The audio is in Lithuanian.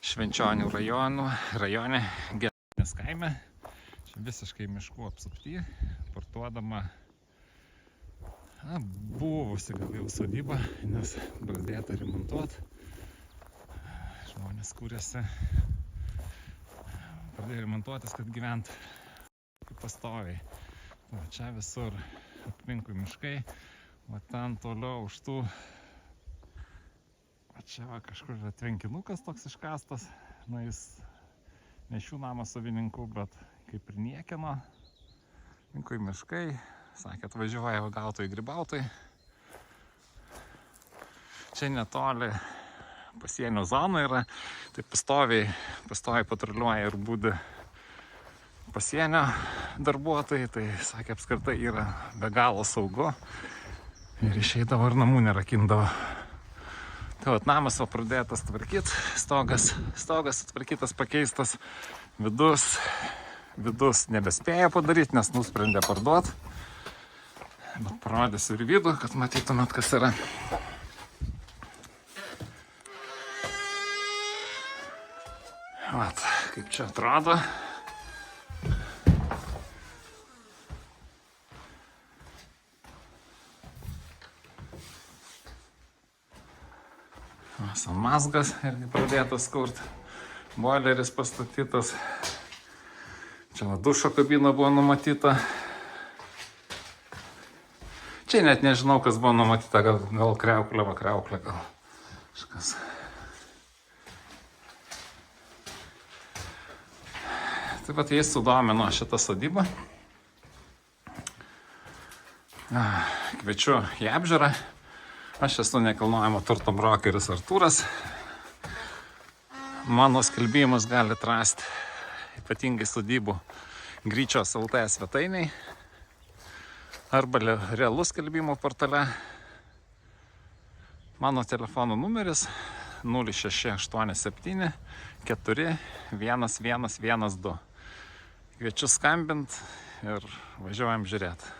Švenčionių rajone Gerenės kaime. Čia visiškai miškų apsupty, parduodama buvusi gal jau sodyba, nes pradėta remontuoti. Žmonės kūrėsi, pradėjo remontuotis, kad gyvent pastoviai. Va čia visur aplinkui miškai, o ten toliau už tų. O čia va kažkur yra tvenkinukas toks iškastas, jis ne šių namo savininkų, bet kaip ir niekieno. Aplinkui miškai, sakė, atvažiuoja uogautojai, grybautojai. Čia netoli pasienio zona yra, tai pastoviai patruliuoja ir budi pasienio darbuotojai, tai sakė, apskritai yra be galo saugu ir išeidavo ir namų nerakindavo. Tai vat namas va pradėtas tvarkyti, stogas atvarkytas, pakeistas, vidus nebespėjo padaryti, nes nusprendė parduoti. Bet parodysiu ir vidų, kad matytumėt, kas yra. Vat, kaip čia atrodo. Mazgas irgi pradėtas kurti. Boileris pastatytas. Čia dušo kabina buvo numatyta. Čia net nežinau, kas buvo numatyta. Gal kriauklė gal kažkas. Taip pat jais sudomino šitą sodybą. Kviečiu į apžiūrą. Aš esu nekilnojamo turto brokeris Artūras. Mano skelbimus galite rasti ypatingai sodybų Gryčios LT svetainiai arba realus skelbimų portale. Mano telefono numeris 0687 4 1112. Kviečiu skambint ir važiuojam žiūrėti.